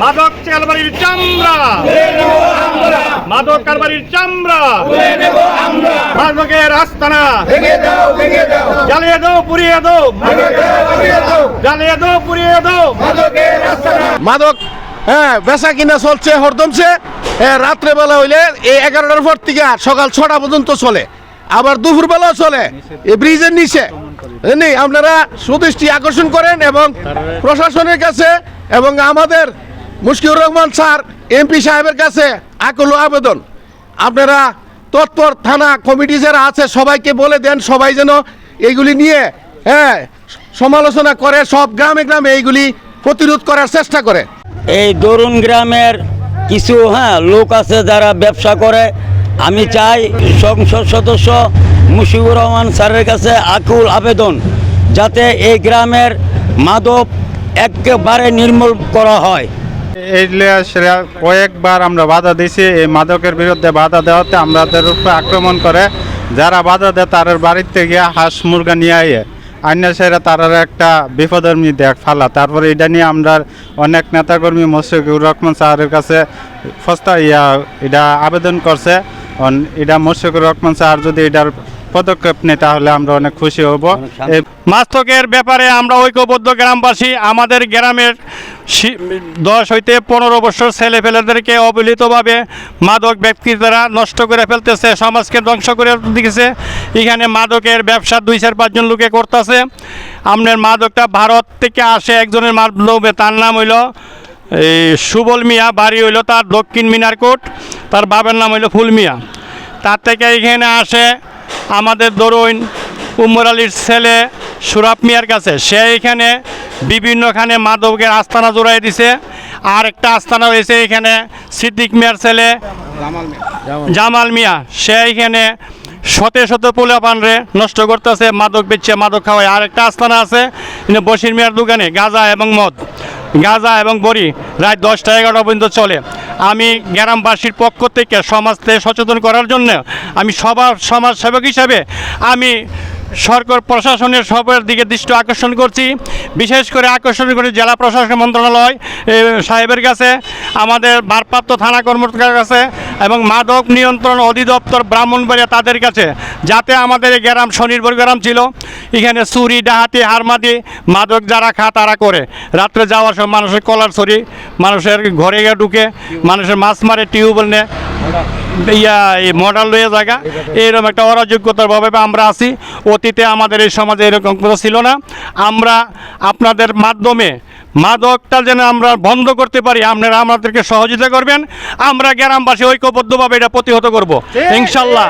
মাদক কারবারির চামড়া, মাদক কারবারির চামড়া, মাদকের আস্তানা জ্বালিয়ে দাও, পুড়িয়ে দাও, জ্বালিয়ে দাও, পুড়িয়ে দাও। মাদক বেচা কিনা চলছে হরদমছে। রাত্রেবেলা হইলে এই 11টার পর থেকে সকাল 6টা পর্যন্ত চলে, আবার দুপুরবেলাও চলে এই ব্রিজের নিচে। আপনারা সুদৃষ্টি আকর্ষণ করেন এবং প্রশাসনের কাছে এবং আমাদের মুশকিউর রহমান স্যার এমপি সাহেবের কাছে আকুল আবেদন, আপনারা তৎপর থানা কমিটি যারা আছে সবাইকে বলে দেন, সবাই যেন এইগুলি নিয়ে সমালোচনা করে, সব গ্রামে গ্রামে এইগুলি প্রতিরোধ করার চেষ্টা করে। এই দরুন গ্রামের কিছু লোক আছে যারা ব্যবসা করে। আমি চাই সংসদ সদস্য মুশিবুর রহমান স্যারের কাছে আকুল আবেদন, যাতে এই গ্রামের মাদক একেবারে নির্মূল করা হয়। কয়েকবার আমরা বাধা দিয়েছি, এই মাদকের বিরুদ্ধে বাধা দেওয়াতে আমাদের উপরে আক্রমণ করে। যারা বাধা দেয় তার বাড়িতে গিয়ে হাঁস মুরগা নিয়ে আইয়ে আইনা সেরা তার একটা বিপদের মধ্যে ফালা। তারপরে এটা নিয়ে আমরা অনেক নেতাকর্মী মুশফিকুর রহমান স্যারের কাছে এটা আবেদন করছে। এটা মুশফিকুর রহমান স্যার যদি এটার পদক্ষেপ নেই তাহলে আমরা অনেক খুশি হব। মাদকের ব্যাপারে আমরা ঐক্যবদ্ধ গ্রামবাসী। আমাদের গ্রামের 10 হইতে 15 বছর ছেলেপেলেদেরকে অবহেলিতভাবে মাদক ব্যক্তিরা নষ্ট করে ফেলতেছে, সমাজকে ধ্বংস করে দিয়েছে। এখানে মাদকের ব্যবসা 2-4-5 জন লোকে করতেছে। আপনার মাদকটা ভারত থেকে আসে একজনের মাধ্যমে, তার নাম হইল এই সুবল মিয়া, বাড়ি হইল তার দক্ষিণ মিনারকোট, তার বাবার নাম হইল ফুল মিয়া। তার থেকে এখানে আসে আমাদের দরুন উমর আলীর ছেলে সুরাব মিয়ার কাছে। সে এখানে বিভিন্নখানে মাদকের আস্তানা জোড়াই দিছে। আর একটা আস্তানা হয়েছে এখানে সিদ্দিক মিয়ার ছেলে জামাল মিয়া, সে এখানে শত পোলাপানরে নষ্ট করতেছে, মাদক বেচছে, মাদক খাওয়ায়। আর একটা আস্তানা আছে বশির মিয়ার দোকানে গাঁজা এবং মদ, গাঁজা এবং বড়ি রাত 10টা-11টা পর্যন্ত চলে। আমি গ্রামবাসীর পক্ষ থেকে সমাজকে সচেতন করার জন্য আমি সমাজ সেবক হিসাবে আমি সরকার প্রশাসনের সবার দিকে দৃষ্টি আকর্ষণ করছি। বিশেষ করে আকর্ষণ করি জেলা প্রশাসন মন্ত্রণালয় সাহেবের কাছে, আমাদের ভারপ্রাপ্ত থানা কর্মকর্তার কাছে এবং মাদক নিয়ন্ত্রণ অধিদপ্তর ব্রাহ্মণবাড়িয়া তাদের কাছে, যাতে আমাদের এই গ্রাম স্বনির্ভর গ্রাম ছিল। এখানে চুরি ডাহাতি হারমাদি মাদক যারা তারা করে। রাত্রে যাওয়ার সময় মানুষের কলার ছড়ি, মানুষের ঘরে গিয়ে ঢুকে, মানুষের মাছ মারে, টিউবওয়েল নেয়, এই মডেল লয়ে জায়গা, এইরকম একটা অরাজকতার ভাবে আমরা আছি। অতীতে আমাদের এই সমাজে এরকম কথা ছিল না। আমরা আপনাদের মাধ্যমে মাদকটা যেন আমরা বন্ধ করতে পারি, আপনারা আমাদেরকে সহযোগিতা করবেন। আমরা গ্রামবাসী ঐক্যবদ্ধভাবে এটা প্রতিহত করব ইনশাল্লাহ।